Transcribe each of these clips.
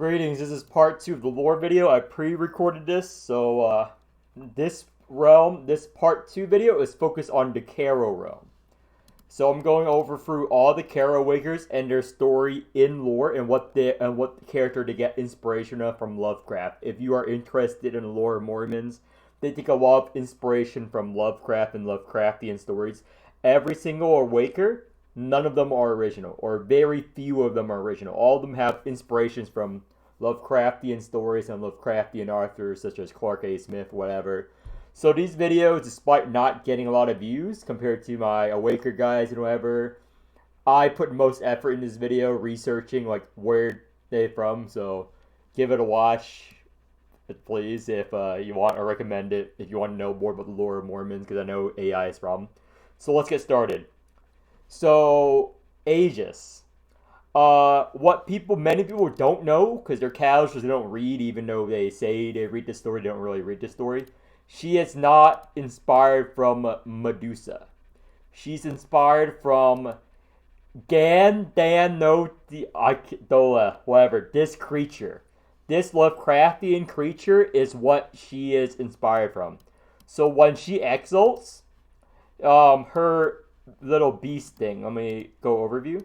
Greetings, this is part 2 of the lore video. I pre-recorded this, so this part 2 video is focused on the Caro realm. So I'm going over through all the Caro Wakers and their story in lore and what character they get inspiration from Lovecraft. If you are interested in the lore of Morimens, they take a lot of inspiration from Lovecraft and Lovecraftian stories. Every single Awaker, none of them are original, or very few of them are original. All of them have inspirations from Lovecraftian stories and Lovecraftian authors such as Clark A. Smith, whatever. So these videos, despite not getting a lot of views compared to my Awaker guys and whatever, I put most effort in this video researching like where they're from. So give it a watch, please, if you want. I recommend it if you want to know more about the lore of Mormons, because I know AI is from. So let's get started. So Asis. What many people don't know, because they're casuals, they don't read, even though they say they read the story, they don't really read the story. She is not inspired from Medusa. She's inspired from whatever, this creature. This Lovecraftian creature is what she is inspired from. So when she exalts, her little beast thing, let me go overview.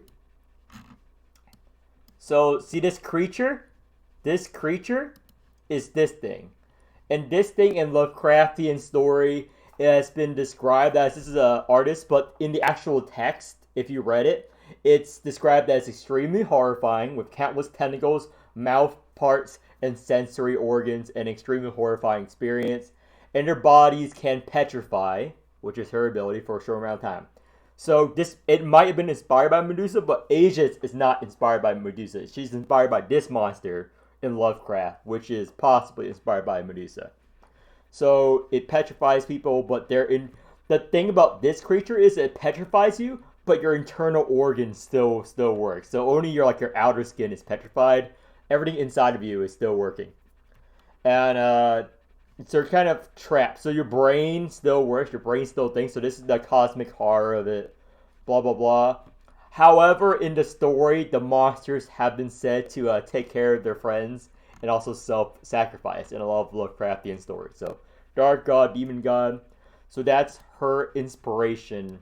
So, see this creature? This creature is this thing. And this thing in Lovecraftian story has been described as, this is an artist, but in the actual text, if you read it, it's described as extremely horrifying with countless tentacles, mouth parts, and sensory organs, an extremely horrifying experience. And their bodies can petrify, which is her ability for a short amount of time. So it might have been inspired by Medusa, but Asis is not inspired by Medusa. She's inspired by this monster in Lovecraft, which is possibly inspired by Medusa. So it petrifies people, but the thing about this creature is it petrifies you, but your internal organs still work. So only your outer skin is petrified. Everything inside of you is still working. And so you're kind of trapped. So your brain still works. Your brain still thinks. So this is the cosmic horror of it. Blah, blah, blah. However, in the story, the monsters have been said to take care of their friends and also self-sacrifice in a lot of Lovecraftian stories. So dark god, demon god. So that's her inspiration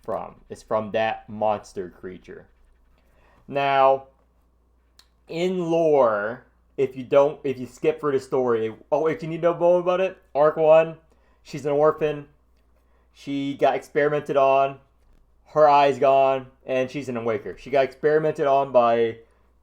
from. It's from that monster creature. Now, in lore, if you skip through the story, if you need to know more about it, Arc 1, she's an orphan. She got experimented on. Her eye's gone, and she's an Awaker. She got experimented on by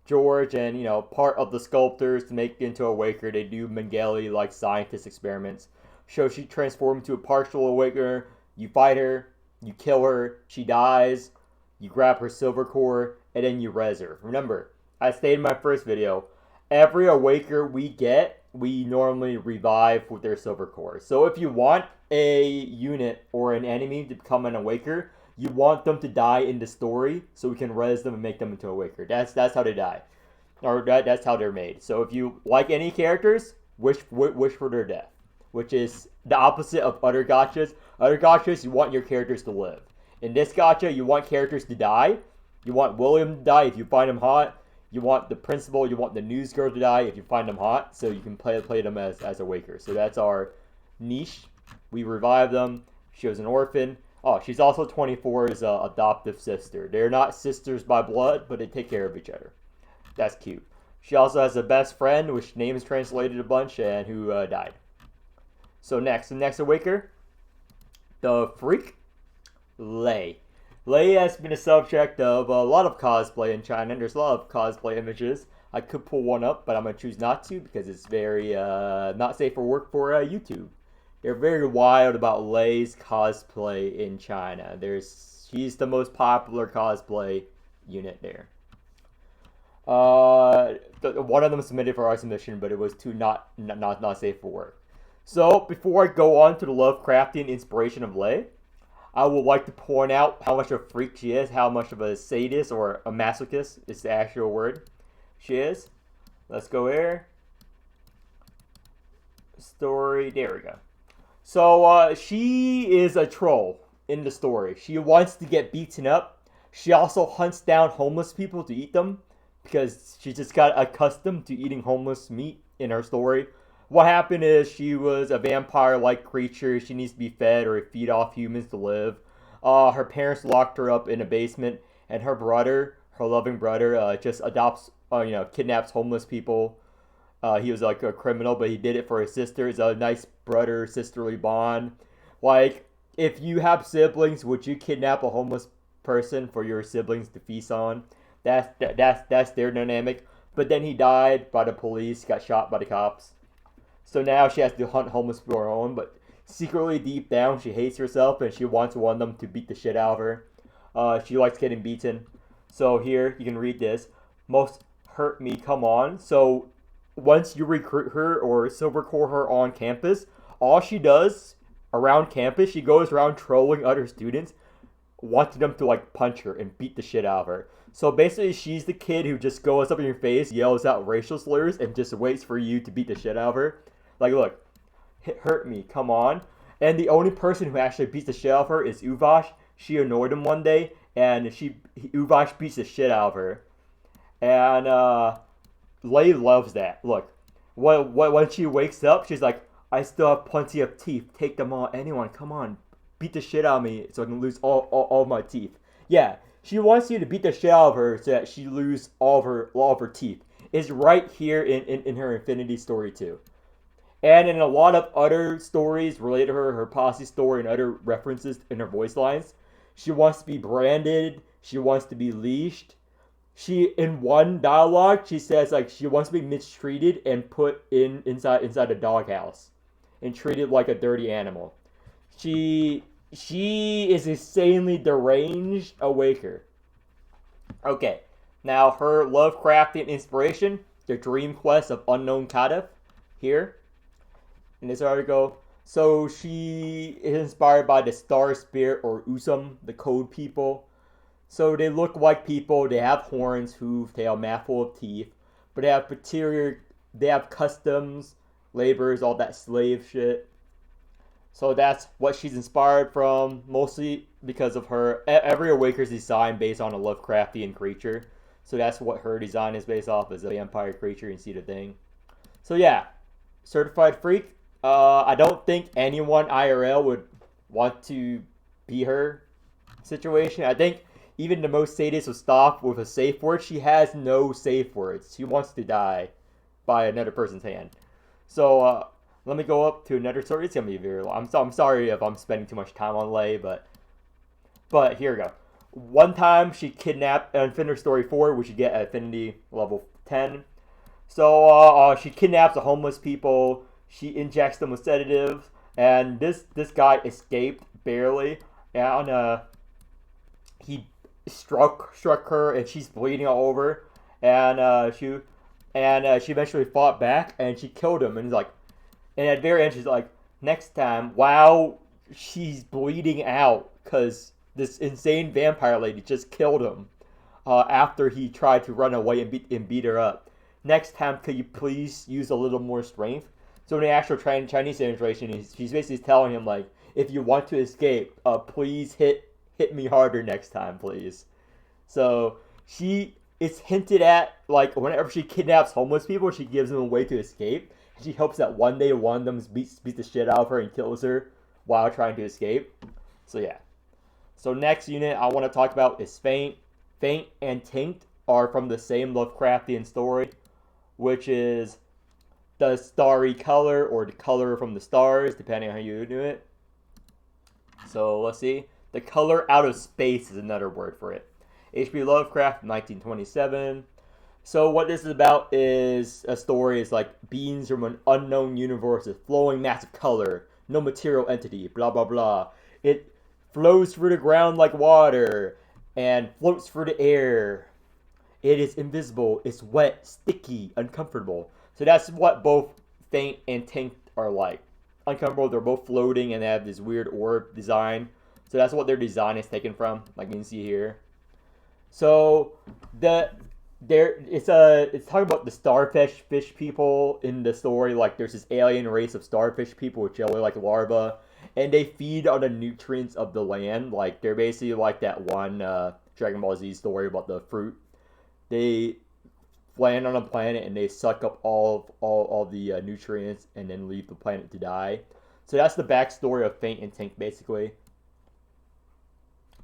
George and, part of the sculptors to make into a Awaker. They do Mengele-like scientist experiments. So she transformed into a partial Awaker. You fight her, you kill her, she dies, you grab her silver core, and then you res her. Remember, I stated in my first video, every Awaker we get, we normally revive with their silver core. So if you want a unit or an enemy to become an Awaker, you want them to die in the story so we can res them and make them into Awaker. That's how they die. Or that's how they're made. So if you like any characters, wish for their death. Which is the opposite of other gachas. Other gachas, you want your characters to live. In this gacha, you want characters to die. You want William to die if you find him hot. You want the principal, you want the news girl to die if you find them hot, so you can play them as Awakers. So that's our niche. We revive them. She was an orphan. Oh, she's also 24's adoptive sister. They're not sisters by blood, but they take care of each other. That's cute. She also has a best friend, which name is translated a bunch, and who died. So the next Awaker, the freak, Lei. Lei has been a subject of a lot of cosplay in China, and there's a lot of cosplay images. I could pull one up, but I'm going to choose not to because it's very not safe for work for YouTube. They're very wild about Lei's cosplay in China. She's the most popular cosplay unit there. One of them submitted for our submission, but it was too not safe for work. So before I go on to the Lovecraftian inspiration of Lei, I would like to point out how much of a freak she is, how much of a sadist or a masochist is the actual word she is. Let's go here. Story, there we go. So she is a troll in the story. She wants to get beaten up. She also hunts down homeless people to eat them. because she just got accustomed to eating homeless meat in her story. What happened is she was a vampire-like creature. She needs to be fed or feed off humans to live. Her parents locked her up in a basement, and her brother, her loving brother, just adopts, kidnaps homeless people. He was like a criminal, but he did it for his sister. It's a nice brother-sisterly bond. Like, if you have siblings, would you kidnap a homeless person for your siblings to feast on? That's their dynamic. But then he died by the police, got shot by the cops. So now she has to hunt homeless for her own, but secretly deep down she hates herself and she wants one of them to beat the shit out of her. She likes getting beaten. So here, you can read this. Most hurt me, come on. So once you recruit her or silver core her on campus, all she does around campus, she goes around trolling other students, wanting them to like punch her and beat the shit out of her. So basically, she's the kid who just goes up in your face, yells out racial slurs, and just waits for you to beat the shit out of her. Like, look, hurt me, come on. And the only person who actually beats the shit out of her is Ubash. She annoyed him one day, and Ubash beats the shit out of her. And Lei loves that. Look, when she wakes up, she's like, I still have plenty of teeth. Take them all. Anyone, come on. Beat the shit out of me so I can lose all my teeth. Yeah, she wants you to beat the shit out of her so that she lose all of her teeth. It's right here in her Infinity story too. And in a lot of other stories related to her posse story and other references in her voice lines, she wants to be branded. She wants to be leashed. In one dialogue, she says like she wants to be mistreated and put inside a doghouse and treated like a dirty animal. She is insanely deranged awaker. Okay, now her Lovecraftian inspiration, the dream quest of unknown Kadif, here in this article. So she is inspired by the Star Spirit or Usum, the Code people. So they look like people. They have horns, hooves, tail, mouthful of teeth, but they have customs, labors, all that slave shit. So that's what she's inspired from, mostly because of her. Every Awaker's design based on a Lovecraftian creature. So that's what her design is based off, as a vampire creature. You see the thing. So yeah, certified freak. I don't think anyone IRL would want to be her situation. I think even the most sadists will stop with a safe word. She has no safe words. She wants to die by another person's hand. So let me go up to another story. It's gonna be very long. I'm sorry if I'm spending too much time on Lei, but here we go. One time she kidnapped Infinity Story 4, which you get at Affinity level 10. So she kidnaps the homeless people. She injects them with sedatives, and this guy escaped barely, and he struck her, and she's bleeding all over, and she eventually fought back, and she killed him, and he's like, and at the very end she's like, next time, wow, she's bleeding out because this insane vampire lady just killed him after he tried to run away and beat her up. Next time, could you please use a little more strength? So in the actual Chinese translation, she's basically telling him, like, if you want to escape, please hit me harder next time, please. So it's hinted at, like, whenever she kidnaps homeless people, she gives them a way to escape. She hopes that one day one of them beats the shit out of her and kills her while trying to escape. So yeah. So next unit I want to talk about is Faint. Faint and Tink are from the same Lovecraftian story, which is the starry color, or the color from the stars, depending on how you do it. So let's see. The color out of space is another word for it. H.P. Lovecraft, 1927. So what this is about is a story is like beings from an unknown universe with flowing mass of color, no material entity, blah blah blah. It flows through the ground like water and floats through the air. It is invisible, it's wet, sticky, uncomfortable. So that's what both Faint and Tink are like. Uncomfortable, they're both floating and they have this weird orb design. So that's what their design is taken from, like you can see here. So it's talking about the starfish people in the story. Like there's this alien race of starfish people which are like larvae, and they feed on the nutrients of the land. Like they're basically like that one Dragon Ball Z story about the fruit. They land on a planet and they suck up all the nutrients and then leave the planet to die. So that's the backstory of Faint and Tink, basically.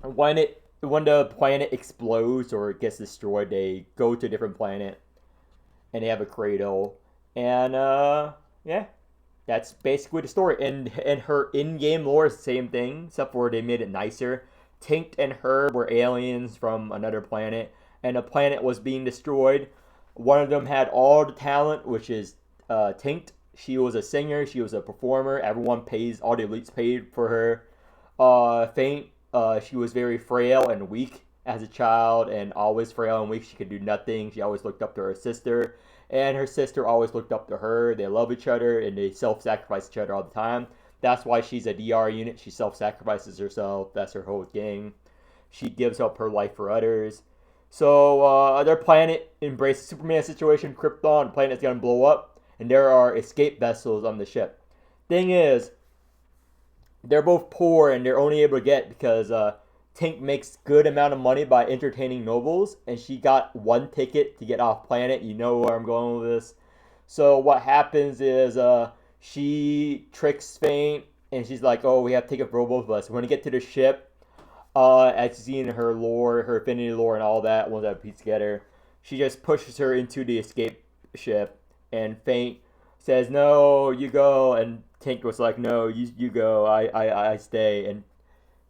When the planet explodes or it gets destroyed, they go to a different planet and they have a cradle. And yeah, that's basically the story. And her in-game lore is the same thing, except for they made it nicer. Tink and her were aliens from another planet, and the planet was being destroyed. One of them had all the talent, which is Tink. She was a singer, she was a performer. Everyone pays, all the elites paid for her. Faint, she was very frail and weak as a child, and always frail and weak. She could do nothing. She always looked up to her sister, and her sister always looked up to her. They love each other, and they self-sacrifice each other all the time. That's why she's a DR unit. She self-sacrifices herself. That's her whole thing. She gives up her life for others. So their planet embraces Superman situation. Krypton, the planet's gonna blow up, and there are escape vessels on the ship. Thing is, they're both poor, and they're only able to get because Tink makes good amount of money by entertaining nobles, and she got one ticket to get off planet. You know where I'm going with this. So what happens is she tricks Faint, and she's like, "Oh, we have to take it for both of us. When we get to the ship, as you see in her lore, her affinity lore, and all that, once that piece together, she just pushes her into the escape ship, and Faint says, 'No, you go,' and Tink was like, 'No, you go. I stay.' And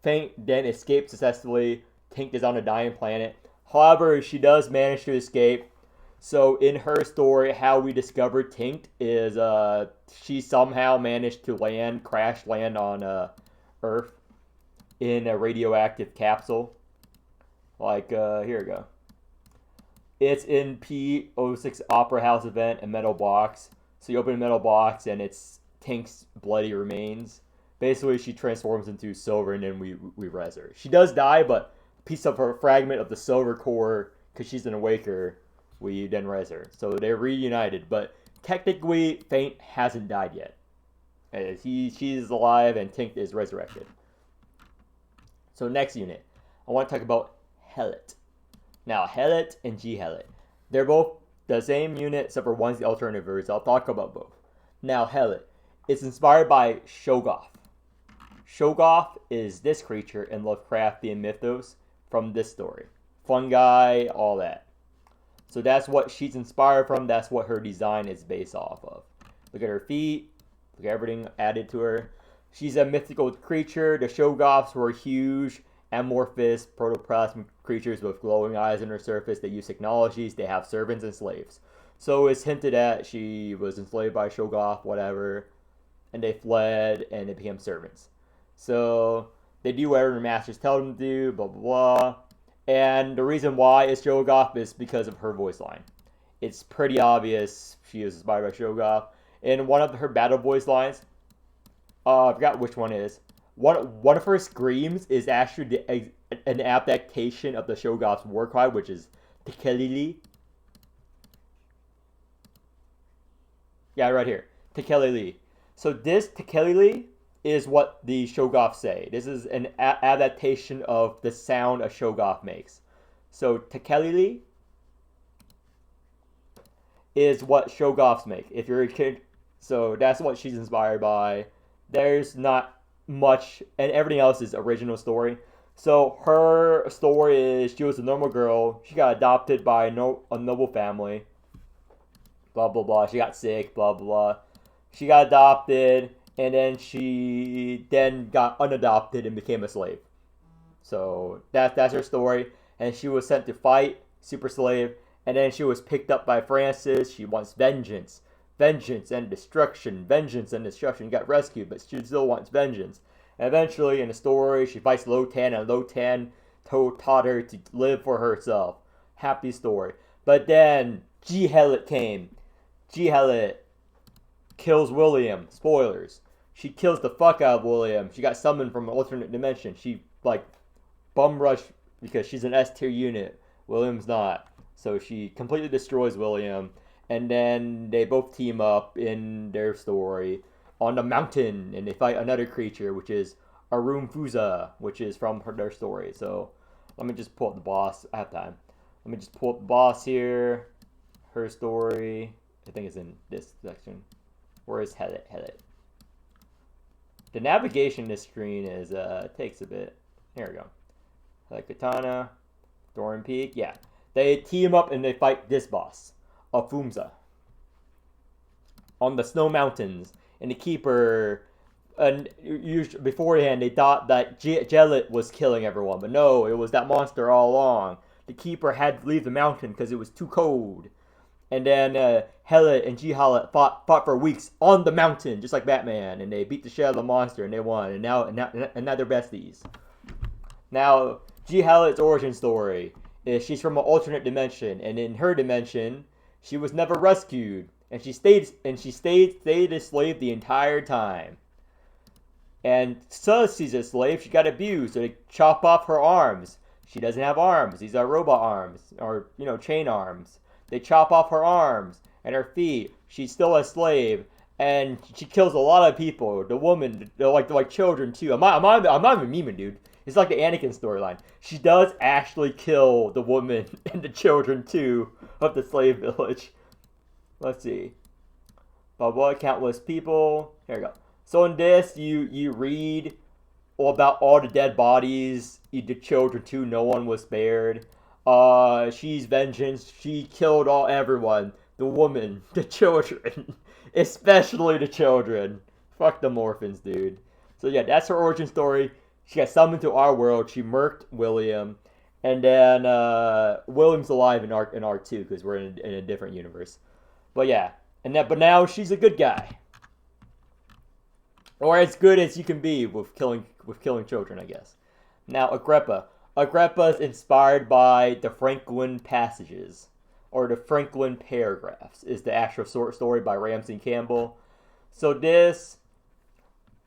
Faint then escapes successfully. Tink is on a dying planet. However, she does manage to escape. So in her story, how we discovered Tink is she somehow managed to crash land on Earth in a radioactive capsule. Like, here we go. It's in P06 Opera House event, a metal box. So you open a metal box and it's Tink's bloody remains. Basically, she transforms into silver, and then we res her. She does die, but a piece of her fragment of the silver core, because she's an awaker, we then res her. So they're reunited, but technically, Faint hasn't died yet. She's alive, and Tink is resurrected. So next unit, I want to talk about Hellet. Now, Hellet and Hellet, they're both the same unit, except for one's the alternative version. I'll talk about both. Now, Hellet, it's inspired by Shoggoth. Shoggoth is this creature in Lovecraftian mythos from this story. Fungi, all that. So that's what she's inspired from. That's what her design is based off of. Look at her feet. Look at everything added to her. She's a mythical creature. The Shoggoths were huge, amorphous, protoplasmic creatures with glowing eyes on their surface. They use technologies. They have servants and slaves. So it's hinted at she was enslaved by Shoggoth, whatever, and they fled and they became servants. So they do whatever their masters tell them to do, blah, blah, blah. And the reason why it's Shoggoth is because of her voice line. It's pretty obvious she is inspired by Shoggoth. In one of her battle voice lines, I forgot which one it is. One of her screams is actually an adaptation of the Shoggoth's war cry, which is Tekelili. Yeah, right here. Tekelili. So this Tekelili is what the Shoggoths say. This is an adaptation of the sound a Shoggoth makes. So Tekelili is what Shoggoths make. If you're a kid, so that's what she's inspired by. There's not much, and everything else is original story. So her story is she was a normal girl. She got adopted by a noble family. Blah, blah, blah. She got sick, blah, blah, blah. She got adopted, and then she then got unadopted and became a slave. So that's her story. And she was sent to fight, super slave, and then she was picked up by Francis. She wants vengeance. Vengeance and destruction. Vengeance and destruction. Got rescued, but she still wants vengeance. And eventually, in the story, she fights Lotan, and Lotan taught her to live for herself. Happy story. But then, Hellet came. Hellet kills William. Spoilers. She kills the fuck out of William. She got summoned from an alternate dimension. She, bum rush because she's an S tier unit. William's not. So she completely destroys William. And then they both team up in their story on the mountain, and they fight another creature, which is Arumfusa, which is from their story. So let me just pull up the boss. I have time. Let me just pull up the boss here. her story. I think it's in this section. Where is Hellet? Hellet. The navigation in this screen is takes a bit. Here we go. Like Katana, Thorn Peak. Yeah. They team up and they fight this boss, Afumza, on the Snow Mountains. And the Keeper, and beforehand they thought that Hellet was killing everyone, but no, it was that monster all along. The Keeper had to leave the mountain because it was too cold. And then Hellet and Hellet fought for weeks on the mountain, just like Batman, and they beat the shit out of the monster and they won. And now they're besties. Now Hellet's origin story is she's from an alternate dimension, and in her dimension, she was never rescued, and she stayed a slave the entire time. And so she's a slave, she got abused, so they chop off her arms. She doesn't have arms; these are robot arms, or chain arms. They chop off her arms and her feet. She's still a slave, and she kills a lot of people. The woman, like children too. I'm not even memeing, dude. It's like the Anakin storyline. She does actually kill the woman and the children too of the slave village. Let's see. But countless people. Here we go. So in this, you read about all the dead bodies, the children too. No one was spared. She's vengeance. She killed everyone. The woman, the children, especially the children. Fuck the orphans, dude. So yeah, that's her origin story. She got summoned to our world. She murked William, and then William's alive in Arc 2 because we're in a different universe. But yeah, but now she's a good guy, or as good as you can be with killing children, I guess. Now Agrippa. Agrippa is inspired by the Franklin passages, or the Franklin paragraphs, is the actual short story by Ramsey Campbell. So this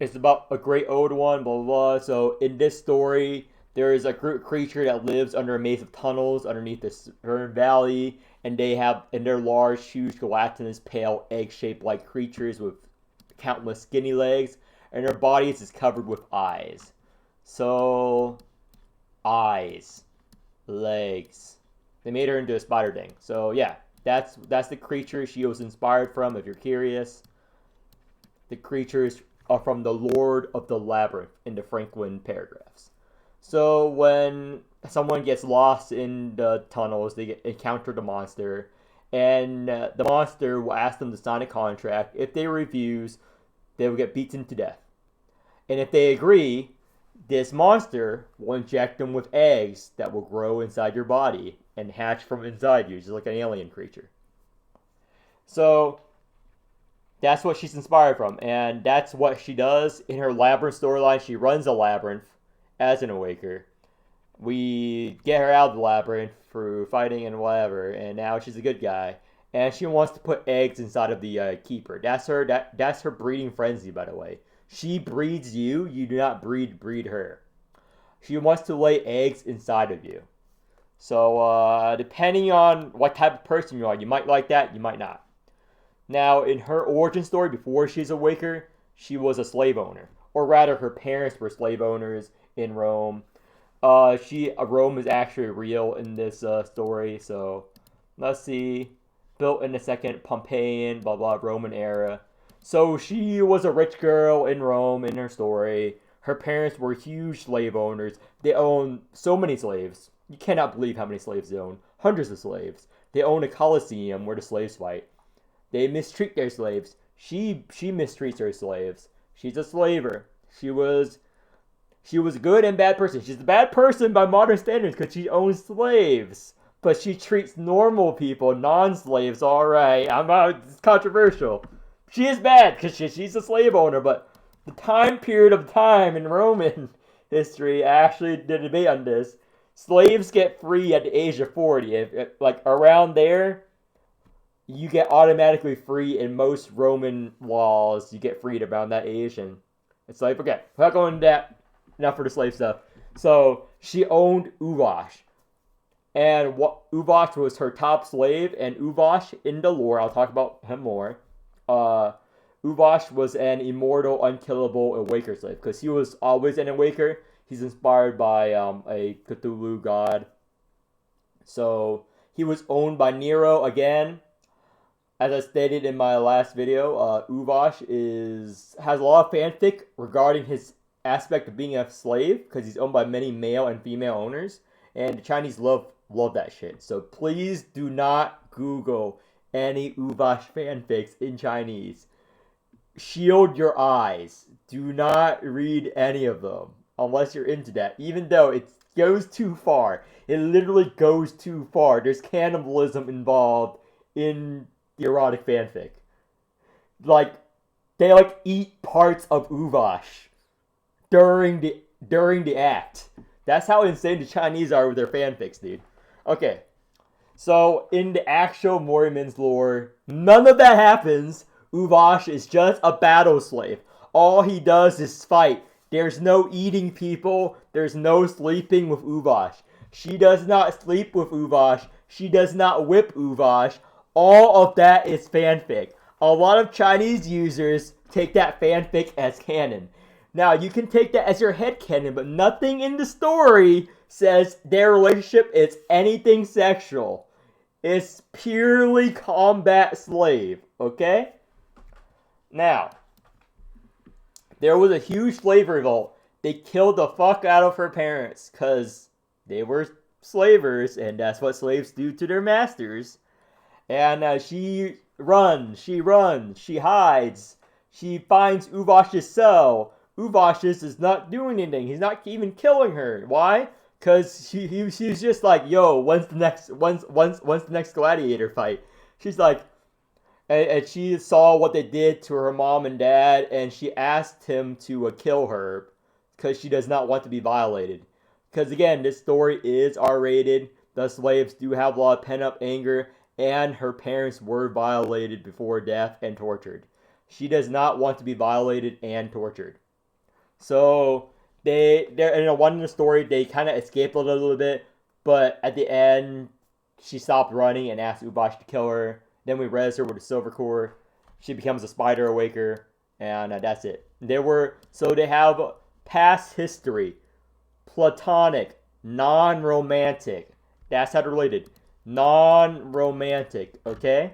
is about a great old one, blah, blah, blah. So in this story, there is a creature that lives under a maze of tunnels underneath this valley, and they're large, huge, gelatinous, pale, egg-shaped like creatures with countless skinny legs, and their bodies is covered with eyes. So eyes, legs. They made her into a spider thing. So yeah, that's the creature she was inspired from. If you're curious, the creatures are from the Lord of the Labyrinth in the Franklin paragraphs. So when someone gets lost in the tunnels, they encounter the monster, and the monster will ask them to sign a contract. If they refuse, they will get beaten to death. And if they agree, this monster will inject them with eggs that will grow inside your body and hatch from inside you, just like an alien creature. So that's what she's inspired from, and that's what she does in her labyrinth storyline. She runs a labyrinth as an awaker. We get her out of the labyrinth through fighting and whatever, and now she's a good guy. And she wants to put eggs inside of the keeper. That's her breeding frenzy, by the way. She breeds you. You do not breed her. She wants to lay eggs inside of you. So depending on what type of person you are, you might like that, you might not. Now, in her origin story, before she's a waker, she was a slave owner. Or rather, her parents were slave owners in Rome. Rome is actually real in this story. So let's see. Built in the second Pompeian, blah blah, Roman era. So she was a rich girl in Rome in her story. Her parents were huge slave owners. They owned so many slaves. You cannot believe how many slaves they own. Hundreds of slaves. They own a coliseum where the slaves fight. They mistreat their slaves. She mistreats her slaves. She's a slaver. She was a good and bad person. She's a bad person by modern standards because she owns slaves. But she treats normal people, non-slaves, alright. It's controversial. She is bad because she's a slave owner, but the time period of time in Roman history, I actually did a debate on this. Slaves get free at the age of 40. If like around there, you get automatically free in most Roman laws. You get freed around that age, and it's like, okay, we're not going into that. Enough for the slave stuff. So she owned Ubash. And Ubash was her top slave, and Ubash in the lore, I'll talk about him more. Ubash was an immortal, unkillable awaker slave, because he was always an awaker. He's inspired by a Cthulhu god. So he was owned by Nero again, as I stated in my last video, Ubash has a lot of fanfic regarding his aspect of being a slave because he's owned by many male and female owners, and the Chinese love that shit. So please do not Google any Ubash fanfics in Chinese. Shield your eyes. Do not read any of them unless you're into that. Even though it goes too far, it literally goes too far. There's cannibalism involved in the erotic fanfic. Like, they eat parts of Ubash during the act. That's how insane the Chinese are with their fanfics, dude. Okay, so in the actual Morimens lore, none of that happens. Ubash is just a battle slave. All he does is fight. There's no eating people. There's no sleeping with Ubash. She does not sleep with Ubash. She does not whip Ubash. All of that is fanfic. A lot of Chinese users take that fanfic as canon. Now, you can take that as your headcanon, but nothing in the story says their relationship is anything sexual. It's purely combat slave, okay? Now, there was a huge slave revolt. They killed the fuck out of her parents because they were slavers, and that's what slaves do to their masters. And she runs, she hides. She finds Ubash's cell. Ubash is not doing anything. He's not even killing her. Why? Because she's just like, yo, when's the next gladiator fight? She's like, and she saw what they did to her mom and dad, and she asked him to kill her because she does not want to be violated. Because again, this story is R-rated. The slaves do have a lot of pent-up anger, and her parents were violated before death and tortured. She does not want to be violated and tortured. So they're in one in the story, they kind of escaped a little bit, but at the end, she stopped running and asked Ubash to kill her. Then we res her with a silver core. She becomes a spider awaker, and that's it. They have past history, platonic, non-romantic. That's how they're related. Non-romantic, okay?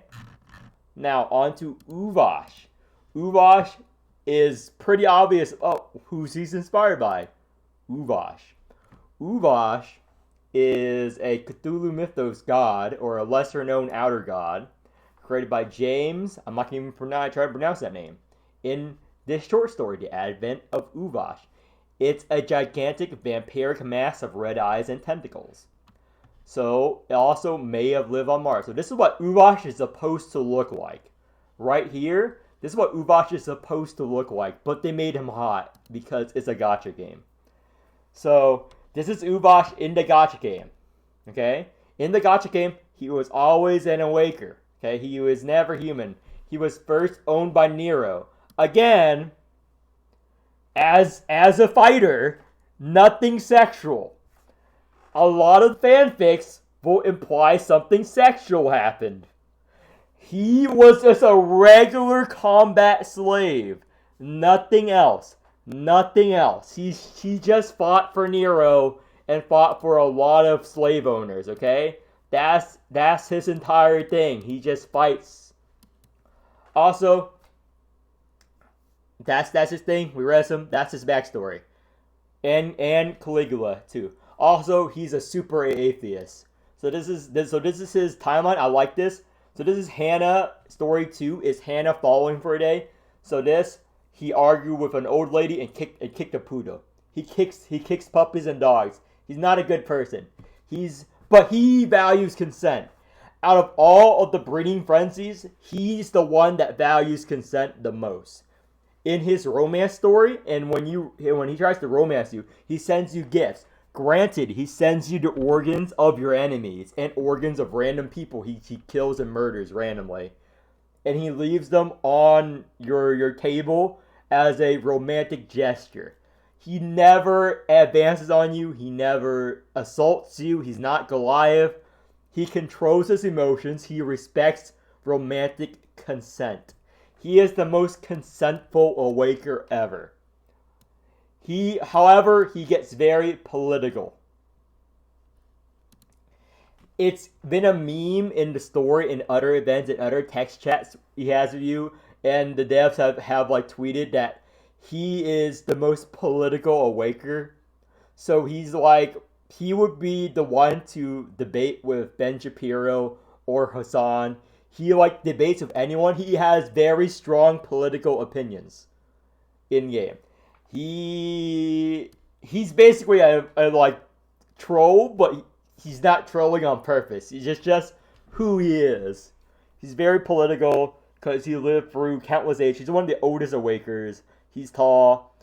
Now, on to Ubash. Ubash is pretty obvious who he's inspired by. Ubash. Ubash is a Cthulhu mythos god, or a lesser-known outer god, created by James. I'm not even trying to pronounce that name. In this short story, The Advent of Ubash, it's a gigantic vampiric mass of red eyes and tentacles. So, it also may have lived on Mars. So this is what Ubash is supposed to look like. Right here, this is what Ubash is supposed to look like, but they made him hot because it's a gacha game. So, this is Ubash in the gacha game. Okay? In the gacha game, he was always an awaker. Okay? He was never human. He was first owned by Nero. Again, as a fighter, nothing sexual. A lot of fanfics will imply something sexual happened. He was just a regular combat slave. Nothing else. Nothing else. He just fought for Nero and fought for a lot of slave owners, okay? That's his entire thing. He just fights. Also, that's his thing. We read him. That's his backstory. And Caligula too. Also, he's a super atheist. So this is his timeline. I like this. So this is Hannah. Story 2 is Hannah falling for a day. So he argued with an old lady and kicked a poodle. He kicks puppies and dogs. He's not a good person. But he values consent. Out of all of the breeding frenzies, he's the one that values consent the most. In his romance story, and when he tries to romance you, he sends you gifts. Granted, he sends you the organs of your enemies and organs of random people he kills and murders randomly. And he leaves them on your table as a romantic gesture. He never advances on you. He never assaults you. He's not Goliath. He controls his emotions. He respects romantic consent. He is the most consentful awaker ever. However, he gets very political. it's been a meme in the story, in other events, and other text chats he has with you, and the devs have like tweeted that he is the most political awaker. So he's like, he would be the one to debate with Ben Shapiro or Hassan. He like debates with anyone. He has very strong political opinions in game. He's basically a like troll, but he's not trolling on purpose. He's just who he is. He's very political because he lived through countless ages. He's one of the oldest Awakers. He's tall.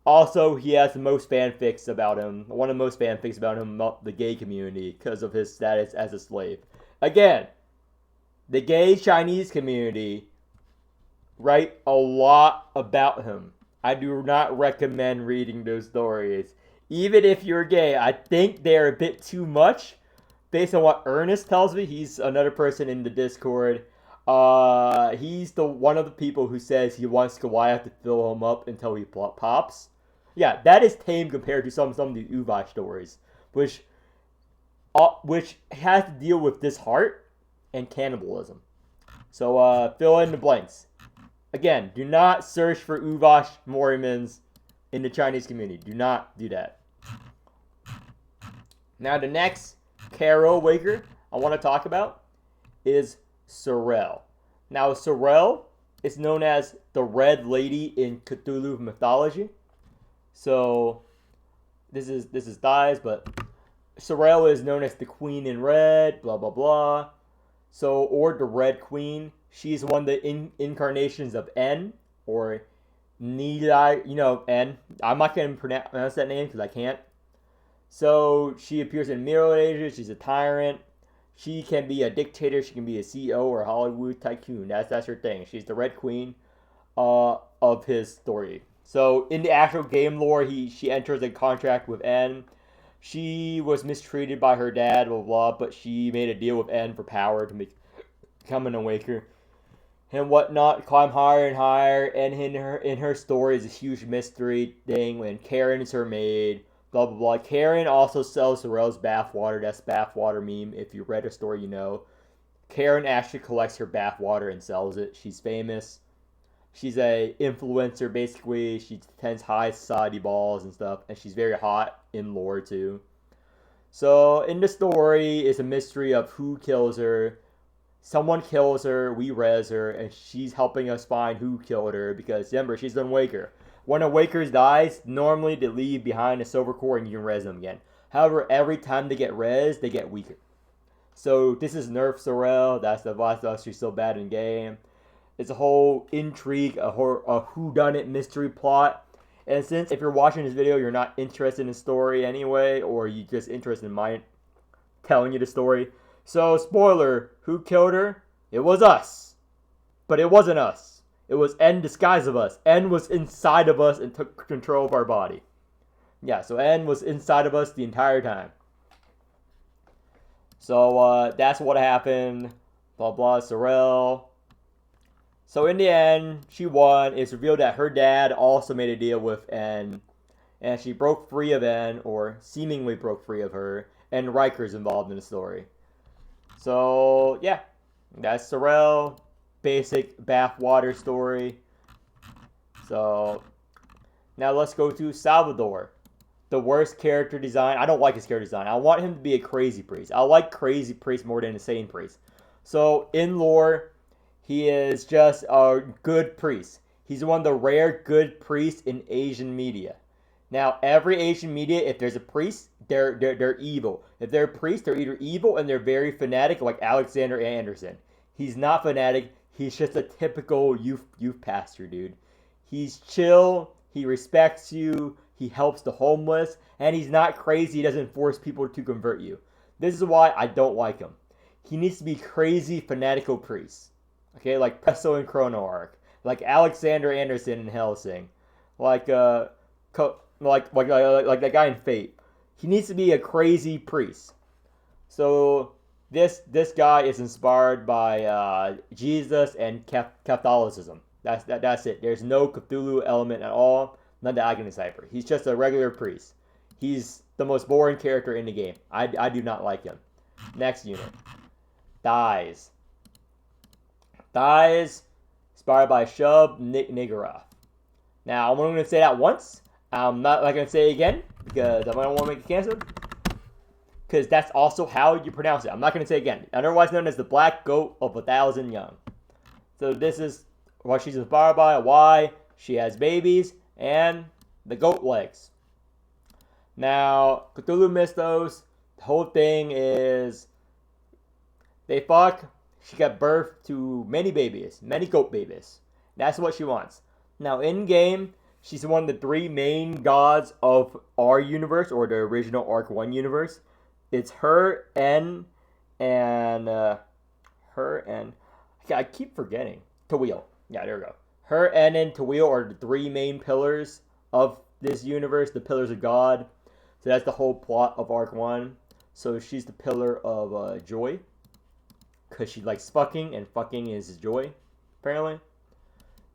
Also, he has the most fanfics about him. One of the most fanfics about him about the gay community because of his status as a slave. Again, the gay Chinese community write a lot about him. I do not recommend reading those stories. Even if you're gay, I think they're a bit too much. Based on what Ernest tells me, he's another person in the Discord. He's the one of the people who says he wants Goliath to fill him up until he pops. Yeah, that is tame compared to some of the Ubash stories, which has to deal with this heart and cannibalism. So fill in the blanks. Again, do not search for Ubash Morimens in the Chinese community. Do not do that. Now the next Caro Waker I want to talk about is Sorel. Now Sorel is known as the Red Lady in Cthulhu mythology. So this is dies, but Sorel is known as the Queen in Red, blah blah blah. So, or the Red Queen. She's one of the incarnations of N, or Nidai, N. I'm not going to pronounce that name because I can't. So, she appears in Middle Ages. She's a tyrant. She can be a dictator. She can be a CEO or a Hollywood tycoon. That's her thing. She's the Red Queen of his story. So, in the actual game lore, she enters a contract with N. She was mistreated by her dad, blah, blah, but she made a deal with N for power to become an Awaker and whatnot, climb higher and higher. And in her story is a huge mystery thing when Karen is her maid, blah, blah, blah. Karen also sells Sorel's bathwater. That's bathwater meme. If you read her story, you know. Karen actually collects her bathwater and sells it. She's famous. She's a influencer, basically. She attends high society balls and stuff, and she's very hot in lore too. So in the story is a mystery of who kills her. Someone kills her, we res her, and she's helping us find who killed her because remember, she's an Awaker. When Awakers dies, normally they leave behind a silver core and you can res them again. However, every time they get res, they get weaker. So this is nerf Sorel. That's why she's so bad in game. It's a whole intrigue, a whodunit mystery plot. And since if you're watching this video, you're not interested in the story anyway, or you're just interested in my telling you the story. So, spoiler, who killed her? It was us. But it wasn't us. It was N disguise of us. N was inside of us and took control of our body. Yeah, so N was inside of us the entire time. So, that's what happened. Blah, blah, Sorel. So in the end, she won. It's revealed that her dad also made a deal with N, and she broke free of N, or seemingly broke free of her, and Riker's involved in the story. So yeah, that's Sorel, basic bathwater story. So now let's go to Salvador, the worst character design. I don't like his character design. I want him to be a crazy priest. I like crazy priest more than a sane priest. So in lore, he is just a good priest. He's one of the rare good priests in Asian media. Now, every Asian media, if there's a priest, they're evil. If they're a priest, they're either evil and they're very fanatic, like Alexander Anderson. He's not fanatic. He's just a typical youth pastor, dude. He's chill. He respects you. He helps the homeless. And he's not crazy. He doesn't force people to convert you. This is why I don't like him. He needs to be crazy, fanatical priest. Okay, like Presto and Chrono Arc, like Alexander Anderson in Hellsing, like that guy in Fate. He needs to be a crazy priest. So this guy is inspired by Jesus and Catholicism. That's it. There's no Cthulhu element at all. None that I can decipher. He's just a regular priest. He's the most boring character in the game. I do not like him. Next unit. Dies. Dies. Inspired by Shub Niggurath. Now, I'm only going to say that once. I'm not going to say it again because I don't want to make it canceled. Because that's also how you pronounce it. I'm not going to say it again. Otherwise known as the Black Goat of 1,000 Young. So this is what she's inspired by, why she has babies, and the goat legs. Now, Cthulhu Mystos, the whole thing is they fuck. She got birth to many babies, many goat babies. That's what she wants. Now, in game, she's one of the 3 main gods of our universe, or the original Arc 1 universe. It's her, and I keep forgetting. Tawil. Yeah, there we go. Her, and Tawil are the 3 main pillars of this universe, the pillars of God. So that's the whole plot of Arc 1. So she's the pillar of joy. Because she likes fucking, and fucking is joy, apparently.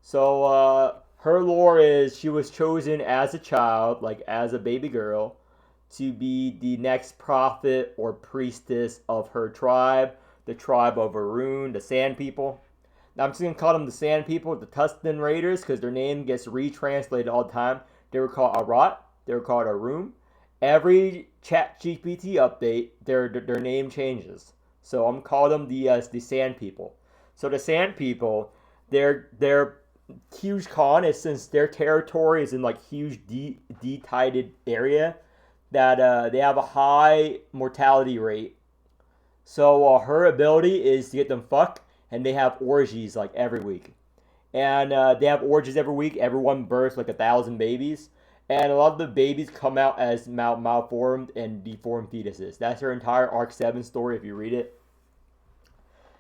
So, her lore is she was chosen as a child, like as a baby girl, to be the next prophet or priestess of her tribe, the tribe of Arun, the Sand People. Now, I'm just going to call them the Sand People, the Tuscan Raiders, because their name gets retranslated all the time. They were called Arat, they were called Arun. Every ChatGPT update, their name changes. So I'm calling them the Sand People. So the Sand People, their huge con is since their territory is in like huge de-tided area, that they have a high mortality rate. So her ability is to get them fucked, and they have orgies like every week. And they have orgies every week. Everyone births like 1,000 babies. And a lot of the babies come out as malformed and deformed fetuses. That's her entire Arc 7 story if you read it.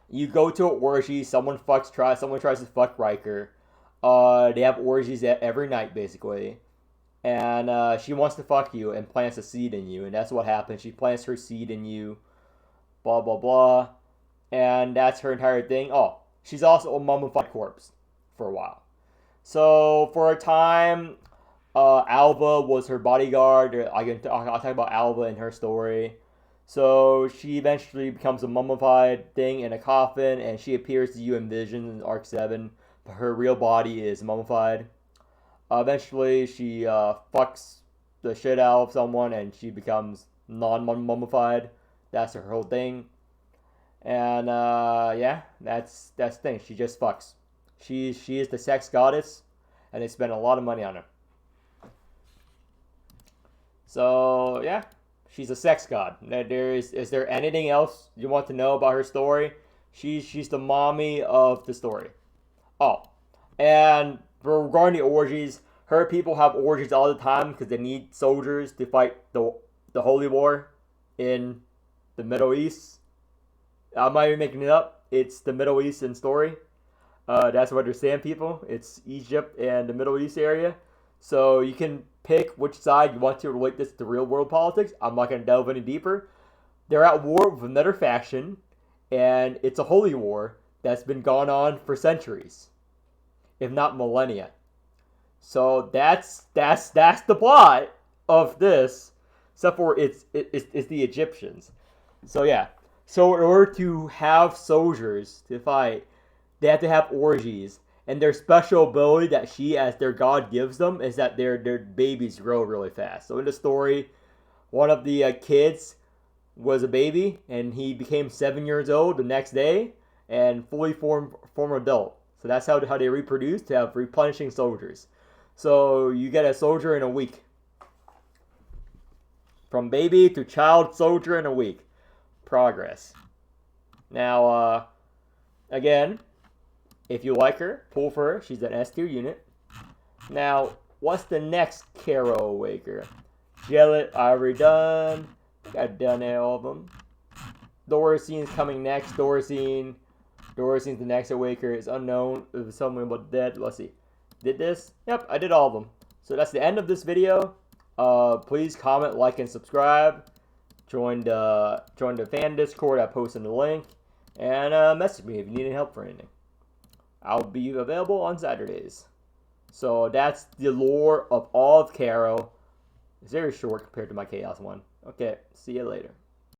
You go to an orgy, someone tries to fuck Riker. They have orgies every night, basically. And she wants to fuck you and plants a seed in you. And that's what happens. She plants her seed in you. Blah, blah, blah. And that's her entire thing. Oh, she's also a mummified corpse for a while. So, for a time, Alva was her bodyguard. I'll talk about Alva and her story. So, she eventually becomes a mummified thing in a coffin. And she appears to you in visions in Arc 7. But her real body is mummified. Eventually, she fucks the shit out of someone and she becomes non-mummified. That's her whole thing. And yeah, that's the thing. She just fucks. She is the sex goddess, and they spend a lot of money on her. So yeah, she's a sex god. Is there anything else you want to know about her story? She's the mommy of the story. Oh, and regarding the orgies, her people have orgies all the time because they need soldiers to fight the Holy War in the Middle East. I'm not even making it up. It's the Middle Eastern story. That's where they're Sand People. It's Egypt and the Middle East area. So you can pick which side you want to relate this to real world politics. I'm not going to delve any deeper. They're at war with another faction, and it's a holy war that's been going on for centuries, if not millennia. So that's the plot of this, except for it's the Egyptians. So yeah. So in order to have soldiers to fight, they have to have orgies. And their special ability that she, as their god, gives them is that their babies grow really fast. So in the story, one of the kids was a baby, and he became 7 years old the next day, and fully formed adult. So that's how they reproduce, to have replenishing soldiers. So you get a soldier in a week. From baby to child soldier in a week. Progress. Now, again, if you like her, pull for her. She's an S tier unit. Now, what's the next Caro Awaker? Hellet, I already done. I've done all of them. Dorosine's coming next. Dorosine's the next Awaker. It's unknown. It was someone about dead. Let's see. Did this? Yep, I did all of them. So that's the end of this video. Please comment, like, and subscribe. Join the fan Discord. I posted the link. And message me if you need any help for anything. I'll be available on Saturdays. So that's the lore of all of Caro. It's very short compared to my Chaos one. Okay, see you later.